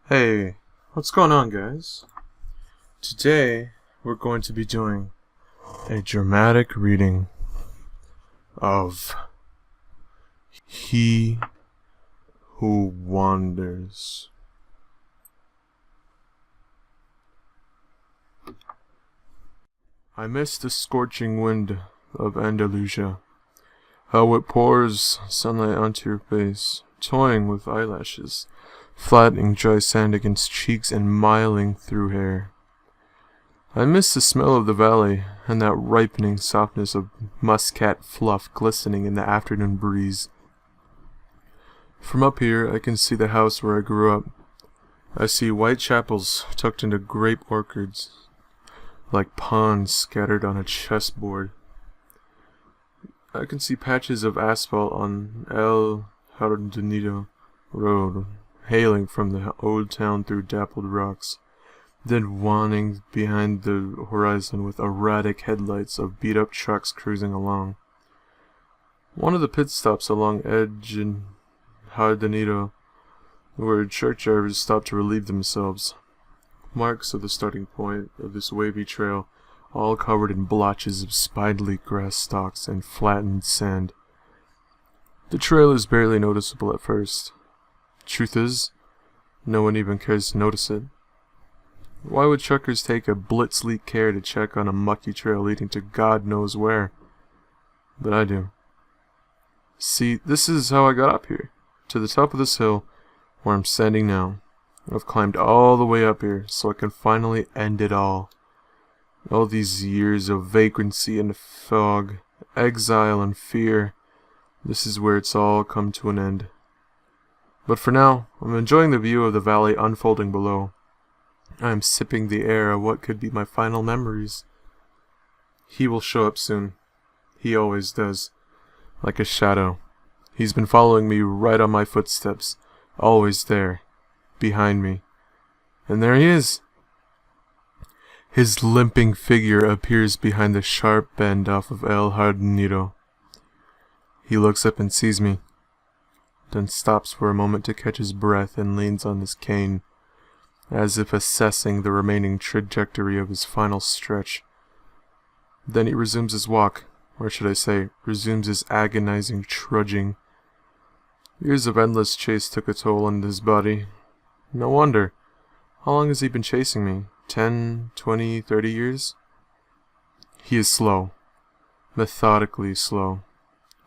Hey, what's going on, guys? Today, we're going to be doing a dramatic reading of He Who Wanders. I miss the scorching wind of Andalusia, how it pours sunlight onto your face, toying with eyelashes, flattening dry sand against cheeks and miling through hair. I miss the smell of the valley and that ripening softness of muscat fluff glistening in the afternoon breeze. From up here, I can see the house where I grew up. I see white chapels tucked into grape orchards, like pawns scattered on a chessboard. I can see patches of asphalt on El Jardinero Road, hailing from the old town through dappled rocks, then waning behind the horizon with erratic headlights of beat-up trucks cruising along. One of the pit stops along Edge and Jardinero, where truck drivers stop to relieve themselves. Marks of the starting point of this wavy trail, all covered in blotches of spindly grass stalks and flattened sand. The trail is barely noticeable at first. Truth is, no one even cares to notice it. Why would truckers take a blitzleak care to check on a mucky trail leading to God knows where? But I do. See, this is how I got up here, to the top of this hill where I'm standing now. I've climbed all the way up here so I can finally end it all. All these years of vagrancy and fog, exile and fear, this is where it's all come to an end. But for now, I'm enjoying the view of the valley unfolding below. I am sipping the air of what could be my final memories. He will show up soon. He always does. Like a shadow. He's been following me right on my footsteps. Always there. Behind me. And there he is. His limping figure appears behind the sharp bend off of El Jardinero. He looks up and sees me, then stops for a moment to catch his breath and leans on his cane, as if assessing the remaining trajectory of his final stretch. Then he resumes his walk, or should I say, resumes his agonizing trudging. Years of endless chase took a toll on his body. No wonder. How long has he been chasing me? 10, 20, 30 years? He is slow. Methodically slow.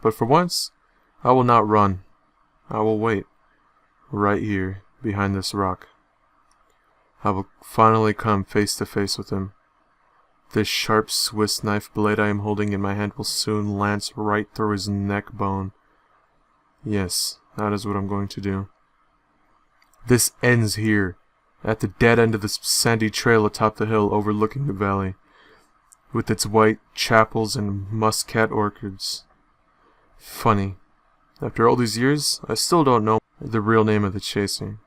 But for once, I will not run. I will wait. Right here, behind this rock. I will finally come face to face with him. This sharp Swiss knife blade I am holding in my hand will soon lance right through his neck bone. Yes, that is what I'm going to do. This ends here, at the dead end of the sandy trail atop the hill overlooking the valley, with its white chapels and muscat orchards. Funny. After all these years, I still don't know the real name of the chaser.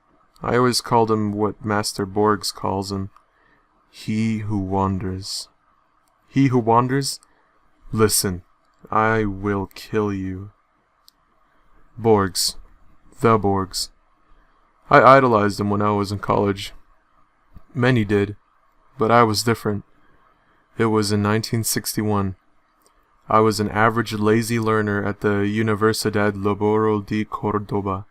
I always called him what Master Borgs calls him. He Who Wanders. He Who Wanders? Listen, I will kill you. Borgs. The Borgs. I idolized them when I was in college. Many did, but I was different. It was in 1961. I was an average lazy learner at the Universidad Laboral de Córdoba,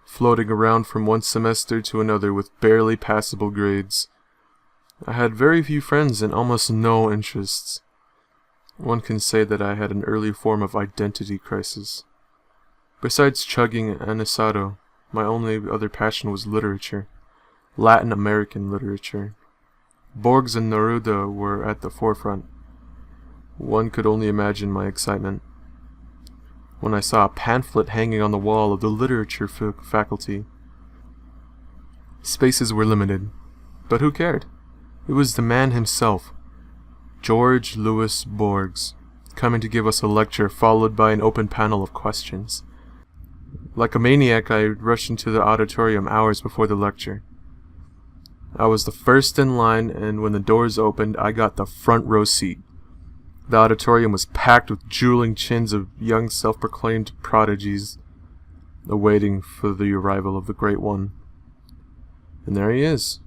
floating around from one semester to another with barely passable grades. I had very few friends and almost no interests. One can say that I had an early form of identity crisis. Besides chugging an asado, my only other passion was literature. Latin American literature. Borges and Neruda were at the forefront. One could only imagine my excitement when I saw a pamphlet hanging on the wall of the literature faculty. Spaces were limited, but who cared? It was the man himself, George Louis Borges, coming to give us a lecture followed by an open panel of questions. Like a maniac, I rushed into the auditorium hours before the lecture. I was the first in line, and when the doors opened, I got the front row seat. The auditorium was packed with drooling chins of young self-proclaimed prodigies, awaiting for the arrival of the Great One. And there he is,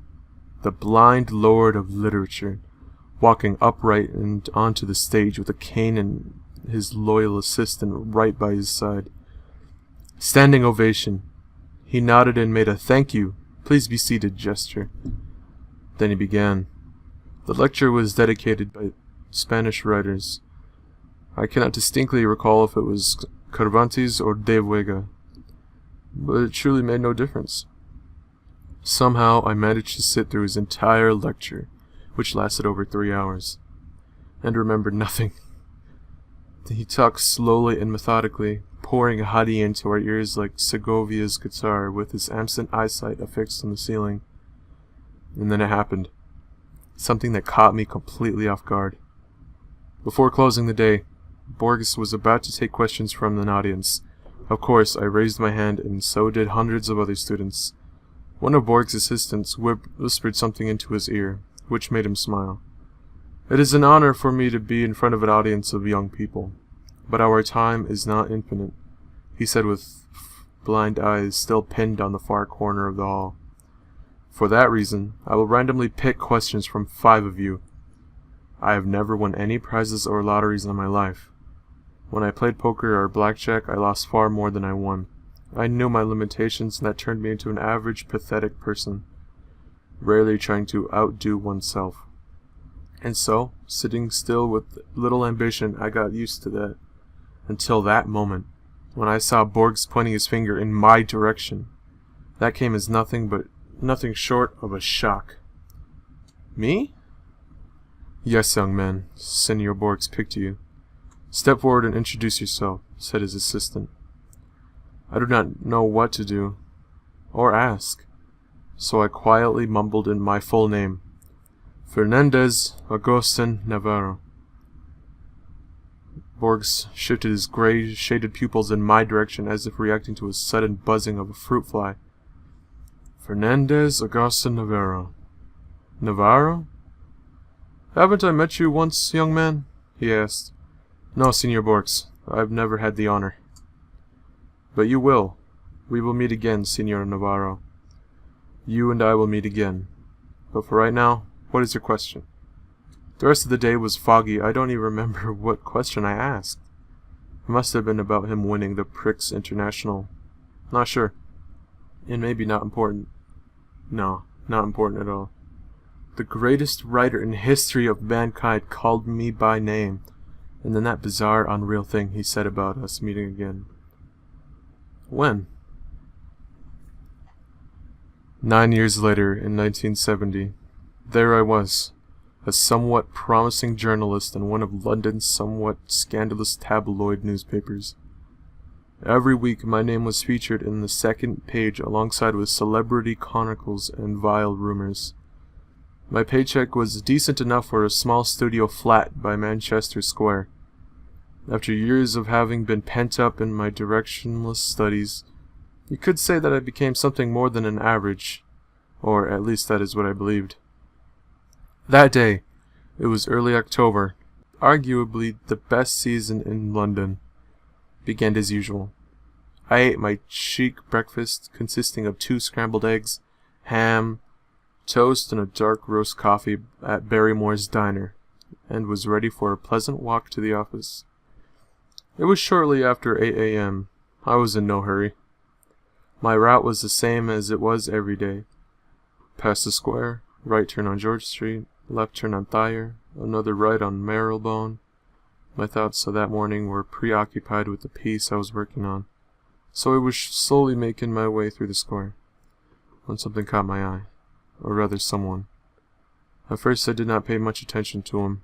the blind lord of literature, walking upright and onto the stage with a cane and his loyal assistant right by his side. Standing ovation. He nodded and made a "thank you, please be seated" gesture. Then he began. The lecture was dedicated by Spanish writers. I cannot distinctly recall if it was Cervantes or de Vega, but it truly made no difference. Somehow I managed to sit through his entire lecture, which lasted over 3 hours, and remembered nothing. He talked slowly and methodically, pouring honey into our ears like Segovia's guitar, with his absent eyesight affixed on the ceiling. And then it happened. Something that caught me completely off guard. Before closing the day, Borges was about to take questions from an audience. Of course, I raised my hand, and so did hundreds of other students. One of Borges' assistants whispered something into his ear, which made him smile. "It is an honor for me to be in front of an audience of young people, but our time is not infinite," he said with blind eyes still pinned on the far corner of the hall. "For that reason, I will randomly pick questions from 5 of you. I have never won any prizes or lotteries in my life. When I played poker or blackjack, I lost far more than I won. I knew my limitations, and that turned me into an average, pathetic person, rarely trying to outdo oneself. And so, sitting still with little ambition, I got used to that. Until that moment, when I saw Borges pointing his finger in my direction. That came as nothing short of a shock." "Me?" "Yes, young man. Senor Borges picked you. Step forward and introduce yourself," said his assistant. I did not know what to do, or ask, so I quietly mumbled in my full name, "Fernandez Agustin Navarro." Borges shifted his gray, shaded pupils in my direction as if reacting to a sudden buzzing of a fruit fly. "Fernandez Agustin Navarro. Navarro? Haven't I met you once, young man?" he asked. "No, Senor Borges, I've never had the honor." "But you will. We will meet again, Senor Navarro. You and I will meet again. But for right now, what is your question?" The rest of the day was foggy. I don't even remember what question I asked. It must have been about him winning the Prix International. Not sure. And maybe not important. No, not important at all. The greatest writer in history of mankind called me by name, and then that bizarre, unreal thing he said about us meeting again. When? 9 years later, in 1970, there I was, a somewhat promising journalist in one of London's somewhat scandalous tabloid newspapers. Every week my name was featured in the second page alongside with celebrity chronicles and vile rumors. My paycheck was decent enough for a small studio flat by Manchester Square. After years of having been pent up in my directionless studies, you could say that I became something more than an average, or at least that is what I believed. That day, it was early October, arguably the best season in London, began as usual. I ate my chic breakfast consisting of 2 scrambled eggs, ham, toast, and a dark roast coffee at Barrymore's Diner, and was ready for a pleasant walk to the office. It was shortly after 8 a.m. I was in no hurry. My route was the same as it was every day. Past the square, right turn on George Street, left turn on Thayer, another right on Marylebone. My thoughts of that morning were preoccupied with the piece I was working on, so I was slowly making my way through the square, when something caught my eye, or rather someone. At first I did not pay much attention to him,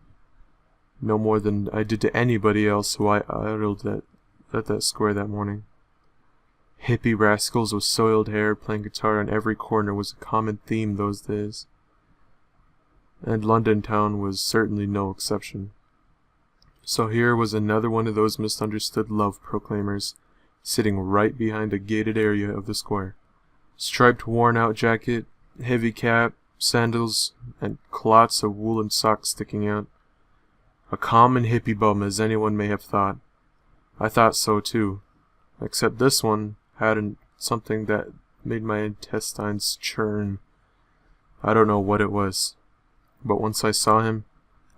no more than I did to anybody else who I idled at that square that morning. Hippie rascals with soiled hair playing guitar on every corner was a common theme those days, and London town was certainly no exception. So here was another one of those misunderstood love proclaimers, sitting right behind a gated area of the square. Striped worn-out jacket, heavy cap, sandals, and clots of woolen socks sticking out. A common hippie bum, as anyone may have thought. I thought so too, except this one had something that made my intestines churn. I don't know what it was, but once I saw him,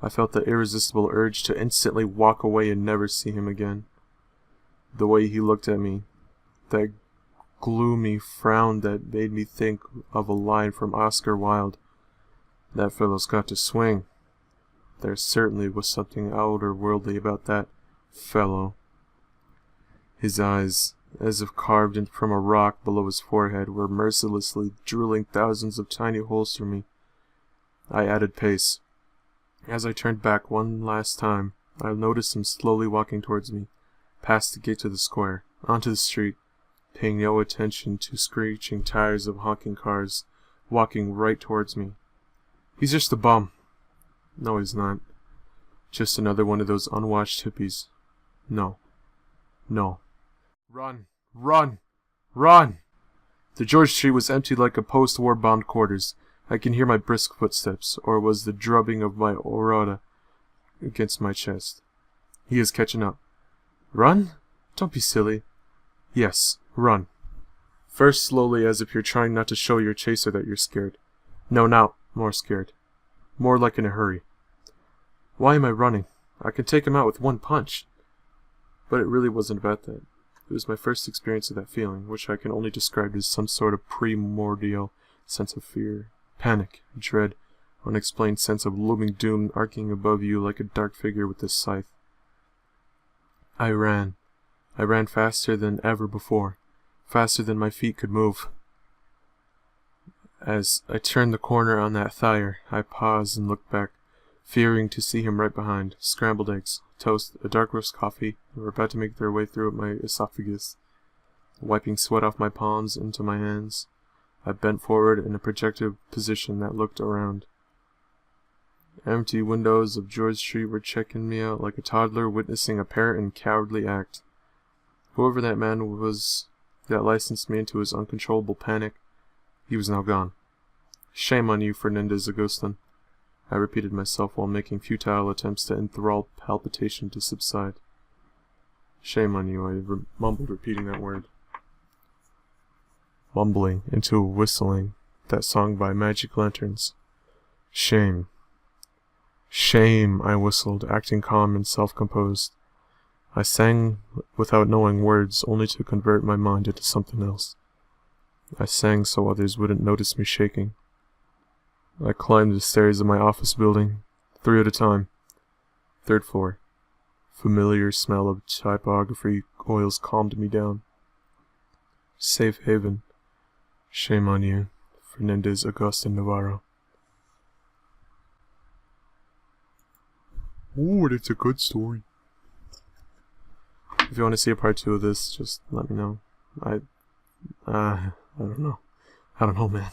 I felt the irresistible urge to instantly walk away and never see him again. The way he looked at me, that gloomy frown that made me think of a line from Oscar Wilde. That fellow's got to swing. There certainly was something outer-worldly about that fellow. His eyes, as if carved from a rock below his forehead, were mercilessly drilling thousands of tiny holes through me. I added pace. As I turned back one last time, I noticed him slowly walking towards me, past the gate to the square, onto the street, paying no attention to screeching tires of honking cars, walking right towards me. He's just a bum. No, he's not. Just another one of those unwashed hippies. No. No. Run! Run! Run! The George Street was empty like a post-war bombed quarters. I can hear my brisk footsteps, or was the drubbing of my aorta against my chest. He is catching up. Run? Don't be silly. Yes, run. First slowly, as if you're trying not to show your chaser that you're scared. No, now, more scared. More like in a hurry. Why am I running? I can take him out with one punch. But it really wasn't about that. It was my first experience of that feeling, which I can only describe as some sort of primordial sense of fear, panic, dread, unexplained sense of looming doom arcing above you like a dark figure with a scythe. I ran. I ran faster than ever before, faster than my feet could move. As I turned the corner on that thayer, I paused and looked back, fearing to see him right behind. Scrambled eggs, toast, a dark roast coffee were about to make their way through my esophagus. Wiping sweat off my palms into my hands, I bent forward in a projected position that looked around. Empty windows of George Street were checking me out like a toddler witnessing a parent and cowardly act. Whoever that man was that licensed me into his uncontrollable panic, he was now gone. Shame on you, Fernandez Agustin, I repeated myself while making futile attempts to enthrall palpitation to subside. Shame on you, I mumbled, repeating that word. Mumbling into whistling that song by Magic Lanterns. Shame. Shame, I whistled, acting calm and self-composed. I sang without knowing words, only to convert my mind into something else. I sang so others wouldn't notice me shaking. I climbed the stairs of my office building, 3 at a time. 3rd floor. Familiar smell of typography oils calmed me down. Safe haven. Shame on you, Fernandez Agustin Navarro. Ooh, it's a good story. If you want to see a part 2 of this, just let me know. I don't know. I don't know, man.